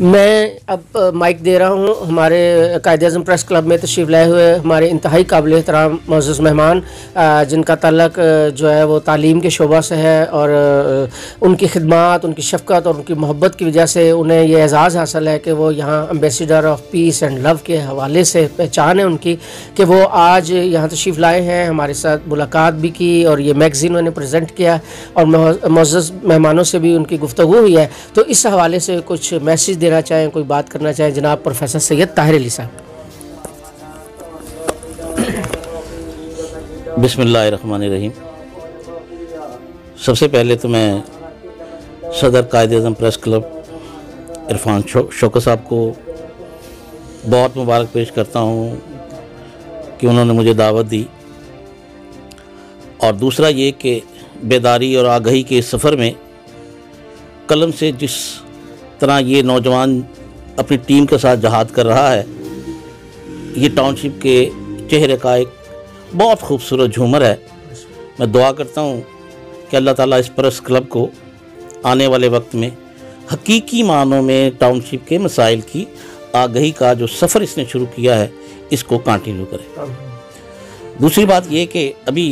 میں اب مائک دے رہا ہوں ہمارے قائد اعظم پریس کلب میں تشریف لائے ہوئے ہمارے انتہائی قابل احترام معزز مہمان جن کا تعلق جو ہے وہ تعلیم کے شعبہ سے ہے، اور ان کی خدمات، ان کی شفقت اور ان کی محبت کی وجہ سے انہیں یہ اعزاز حاصل ہے کہ وہ یہاں امبیسیڈر آف پیس اینڈ لو کے حوالے سے پہچان ہے ان کی کہ وہ آج یہاں تشریف لائے ہیں، ہمارے ساتھ ملاقات بھی کی اور یہ میگزین انہوں نے پریزنٹ کیا اور معزز مہمانوں سے بھی ان کی گفتگو ہوئی ہے۔ تو اس حوالے سے کچھ میسیج دینا چاہیں، کوئی بات کرنا چاہیں جناب پروفیسر سید طاہر علی صاحب۔ بسم اللہ الرحمن الرحیم۔ سب سے پہلے تو میں صدر قائد اعظم پریس کلب عرفان شوکت صاحب کو بہت مبارک پیش کرتا ہوں کہ انہوں نے مجھے دعوت دی، اور دوسرا یہ کہ بیداری اور آگہی کے اس سفر میں قلم سے جس طرح یہ نوجوان اپنی ٹیم کے ساتھ جہاد کر رہا ہے، یہ ٹاؤن شپ کے چہرے کا ایک بہت خوبصورت جھومر ہے۔ میں دعا کرتا ہوں کہ اللہ تعالیٰ اس پریس کلب کو آنے والے وقت میں حقیقی معنوں میں ٹاؤن شپ کے مسائل کی آگہی کا جو سفر اس نے شروع کیا ہے اس کو کنٹینیو کرے۔ دوسری بات یہ کہ ابھی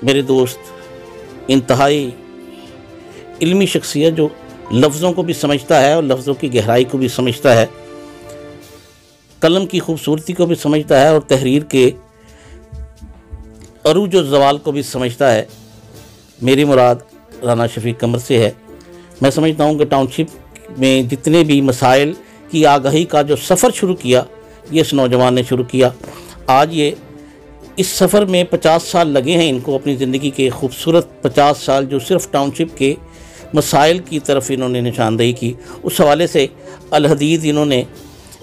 میرے دوست انتہائی علمی شخصیت جو لفظوں کو بھی سمجھتا ہے اور لفظوں کی گہرائی کو بھی سمجھتا ہے، قلم کی خوبصورتی کو بھی سمجھتا ہے اور تحریر کے عروج و زوال کو بھی سمجھتا ہے، میری مراد رانا شفیق قمر سے ہے۔ میں سمجھتا ہوں کہ ٹاؤن شپ میں جتنے بھی مسائل کی آگہی کا جو سفر شروع کیا یہ اس نوجوان نے شروع کیا۔ آج یہ اس سفر میں 50 سال لگے ہیں ان کو، اپنی زندگی کے خوبصورت 50 سال جو صرف ٹاؤن شپ کے مسائل کی طرف انہوں نے نشاندہی کی۔ اس حوالے سے الحدیث انہوں نے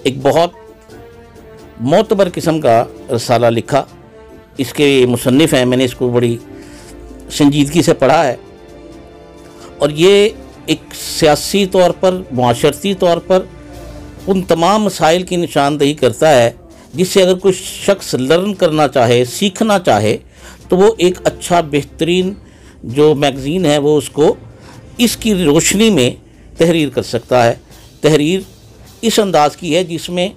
ایک بہت معتبر قسم کا رسالہ لکھا، اس کے مصنف ہیں، میں نے اس کو بڑی سنجیدگی سے پڑھا ہے، اور یہ ایک سیاسی طور پر، معاشرتی طور پر ان تمام مسائل کی نشاندہی کرتا ہے جس سے اگر کوئی شخص لرن کرنا چاہے، سیکھنا چاہے، تو وہ ایک اچھا بہترین جو میگزین ہے وہ اس کو اس کی روشنی میں تحریر کر سکتا ہے۔ تحریر اس انداز کی ہے جس میں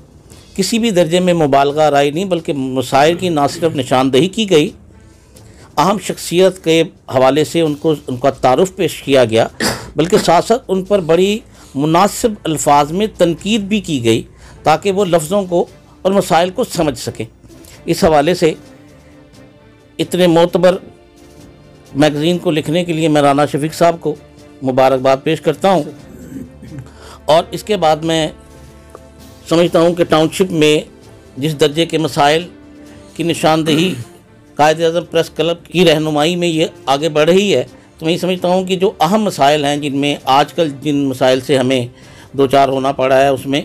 کسی بھی درجے میں مبالغہ رائے نہیں، بلکہ مسائل کی نہ صرف نشاندہی کی گئی، اہم شخصیت کے حوالے سے ان کا تعارف پیش کیا گیا، بلکہ ساتھ ساتھ ان پر بڑی مناسب الفاظ میں تنقید بھی کی گئی تاکہ وہ لفظوں کو اور مسائل کو سمجھ سکیں۔ اس حوالے سے اتنے معتبر میگزین کو لکھنے کے لیے میں رانا شفیق صاحب کو مبارکباد پیش کرتا ہوں، اور اس کے بعد میں سمجھتا ہوں کہ ٹاؤن شپ میں جس درجے کے مسائل کی نشاندہی قائد اعظم پریس کلب کی رہنمائی میں یہ آگے بڑھ رہی ہے، تو میں یہ سمجھتا ہوں کہ جو اہم مسائل ہیں جن میں آج کل جن مسائل سے ہمیں دوچار ہونا پڑا ہے، اس میں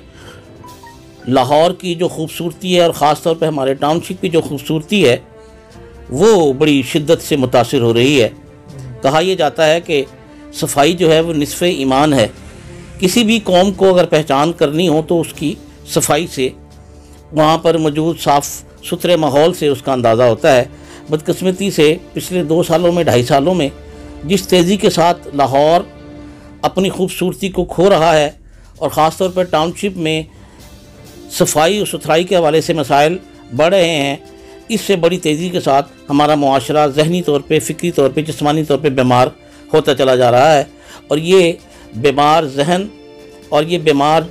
لاہور کی جو خوبصورتی ہے اور خاص طور پہ ہمارے ٹاؤن شپ کی جو خوبصورتی ہے وہ بڑی شدت سے متاثر ہو رہی ہے۔ کہا یہ جاتا ہے کہ صفائی جو ہے وہ نصف ایمان ہے۔ کسی بھی قوم کو اگر پہچان کرنی ہو تو اس کی صفائی سے، وہاں پر موجود صاف ستھرے ماحول سے اس کا اندازہ ہوتا ہے۔ بدقسمتی سے پچھلے 2 سالوں میں، 2.5 سالوں میں جس تیزی کے ساتھ لاہور اپنی خوبصورتی کو کھو رہا ہے، اور خاص طور پر ٹاؤن شپ میں صفائی اور ستھرائی کے حوالے سے مسائل بڑھ رہے ہیں، اس سے بڑی تیزی کے ساتھ ہمارا معاشرہ ذہنی طور پہ، فکری طور پہ، جسمانی طور پہ بیمار ہوتا چلا جا رہا ہے، اور یہ بیمار ذہن اور یہ بیمار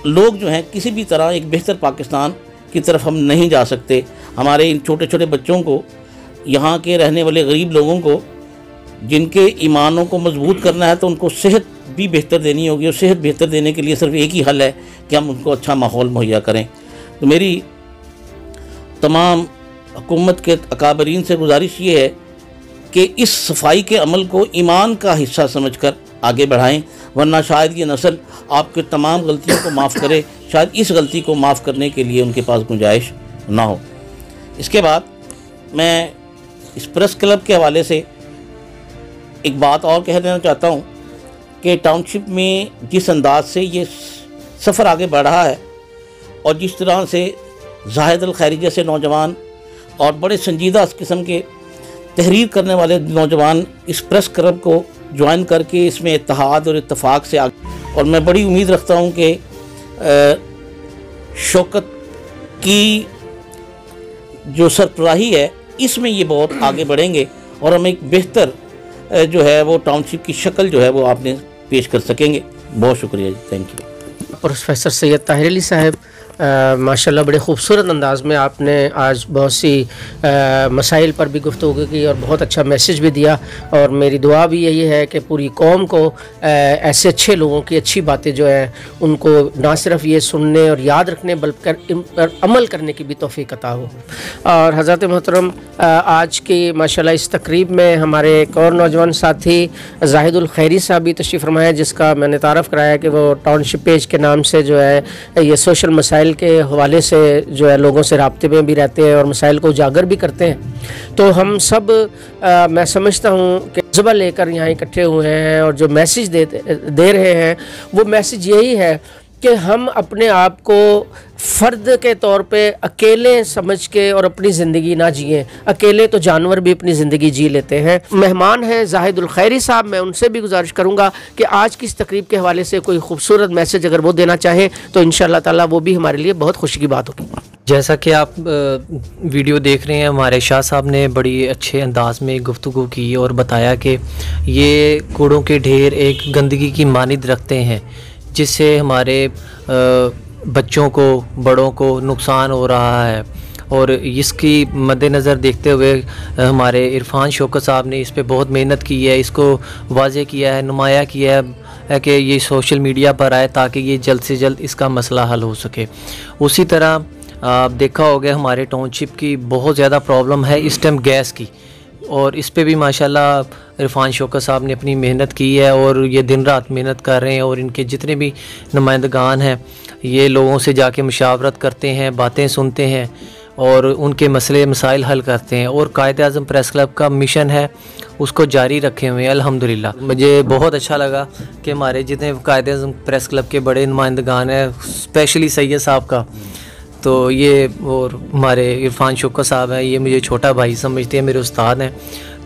لوگ جو ہیں کسی بھی طرح ایک بہتر پاکستان کی طرف ہم نہیں جا سکتے۔ ہمارے ان چھوٹے چھوٹے بچوں کو، یہاں کے رہنے والے غریب لوگوں کو جن کے ایمانوں کو مضبوط کرنا ہے تو ان کو صحت بھی بہتر دینی ہوگی، اور صحت بہتر دینے کے لیے صرف ایک ہی حل ہے کہ ہم ان کو اچھا ماحول مہیا کریں۔ تو میری تمام حکومت کے اکابرین سے گزارش یہ ہے کہ اس صفائی کے عمل کو ایمان کا حصہ سمجھ کر آگے بڑھائیں، ورنہ شاید یہ نسل آپ کے تمام غلطیوں کو معاف کرے، شاید اس غلطی کو معاف کرنے کے لیے ان کے پاس گنجائش نہ ہو۔ اس کے بعد میں اس پریس کلب کے حوالے سے ایک بات اور کہہ دینا چاہتا ہوں کہ ٹاؤن شپ میں جس انداز سے یہ سفر آگے بڑھ رہا ہے، اور جس طرح سے زاہد الخیری جیسے نوجوان اور بڑے سنجیدہ اس قسم کے تحریر کرنے والے نوجوان اس پریس کلب کو جوائن کر کے اس میں اتحاد اور اتفاق سے آگے اور میں بڑی امید رکھتا ہوں کہ شوکت کی جو سربراہی ہے اس میں یہ بہت آگے بڑھیں گے اور ہم ایک بہتر جو ہے وہ ٹاؤن شپ کی شکل جو ہے وہ آپ نے پیش کر سکیں گے. بہت شکریہ جی، تھینک یو. پروفیسر سید طاہر علی صاحب، ماشاءاللہ بڑے خوبصورت انداز میں آپ نے آج بہت سی مسائل پر بھی گفتگو کی اور بہت اچھا میسیج بھی دیا، اور میری دعا بھی یہی ہے کہ پوری قوم کو ایسے اچھے لوگوں کی اچھی باتیں جو ہیں ان کو نہ صرف یہ سننے اور یاد رکھنے بلکہ ان پر عمل کرنے کی بھی توفیق عطا ہو. اور حضرت محترم، آج کی ماشاءاللہ اس تقریب میں ہمارے ایک اور نوجوان ساتھی زاہد الخیری صاحب بھی تشریف فرما ہے، جس کا میں نے تعارف کرایا کہ وہ ٹاؤن شپ پیج کے نام سے جو ہے یہ سوشل مسائل کے حوالے سے جو ہے لوگوں سے رابطے میں بھی رہتے ہیں اور مسائل کو اجاگر بھی کرتے ہیں. تو ہم سب میں سمجھتا ہوں کہ جذبہ لے کر یہاں اکٹھے ہوئے ہیں اور جو میسیج دے رہے ہیں وہ میسیج یہی ہے کہ ہم اپنے آپ کو فرد کے طور پہ اکیلے سمجھ کے اور اپنی زندگی نہ جئیں. اکیلے تو جانور بھی اپنی زندگی جی لیتے ہیں. مہمان ہیں زاہد الخیری صاحب، میں ان سے بھی گزارش کروں گا کہ آج کی اس تقریب کے حوالے سے کوئی خوبصورت میسیج اگر وہ دینا چاہیں تو انشاءاللہ تعالیٰ وہ بھی ہمارے لیے بہت خوشی کی بات ہوگی. جیسا کہ آپ ویڈیو دیکھ رہے ہیں، ہمارے شاہ صاحب نے بڑی اچھے انداز میں گفتگو کی اور بتایا کہ یہ کوڑوں کے ڈھیر ایک گندگی کی مانند رکھتے ہیں جس سے ہمارے بچوں کو، بڑوں کو نقصان ہو رہا ہے. اور اس کی مد نظر دیکھتے ہوئے ہمارے عرفان شوکت صاحب نے اس پہ بہت محنت کی ہے، اس کو واضح کیا ہے، نمایاں کیا ہے کہ یہ سوشل میڈیا پر آئے تاکہ یہ جلد سے جلد اس کا مسئلہ حل ہو سکے. اسی طرح آپ دیکھا ہوگا ہمارے ٹاؤن شپ کی بہت زیادہ پرابلم ہے اس ٹائم گیس کی، اور اس پہ بھی ماشاءاللہ عرفان شوکت صاحب نے اپنی محنت کی ہے اور یہ دن رات محنت کر رہے ہیں. اور ان کے جتنے بھی نمائندگان ہیں یہ لوگوں سے جا کے مشاورت کرتے ہیں، باتیں سنتے ہیں اور ان کے مسئلے مسائل حل کرتے ہیں. اور قائد اعظم پریس کلب کا مشن ہے اس کو جاری رکھے ہوئے ہیں الحمدللہ. مجھے بہت اچھا لگا کہ ہمارے جتنے قائد اعظم پریس کلب کے بڑے نمائندگان ہیں، اسپیشلی سید صاحب کا، تو یہ اور ہمارے عرفان شوکت صاحب ہیں، یہ مجھے چھوٹا بھائی سمجھتے ہیں، میرے استاد ہیں.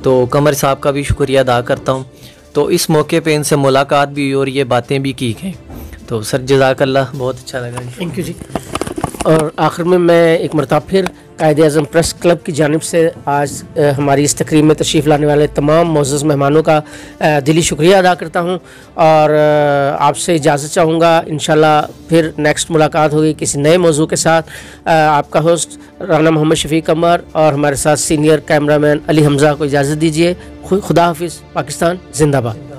تو قمر صاحب کا بھی شکریہ ادا کرتا ہوں. تو اس موقع پہ ان سے ملاقات بھی ہوئی اور یہ باتیں بھی کی گئیں. تو سر جزاک اللہ، بہت اچھا لگا. تھینک یو جی. اور آخر میں ایک مرتبہ پھر قائد اعظم پریس کلب کی جانب سے آج ہماری اس تقریب میں تشریف لانے والے تمام معزز مہمانوں کا دلی شکریہ ادا کرتا ہوں اور آپ سے اجازت چاہوں گا. انشاءاللہ پھر نیکسٹ ملاقات ہوگی کسی نئے موضوع کے ساتھ. آپ کا ہوسٹ رانا محمد شفیق قمر اور ہمارے ساتھ سینئر کیمرہ مین علی حمزہ کو اجازت دیجیے. خدا حافظ. پاکستان زندہ باد.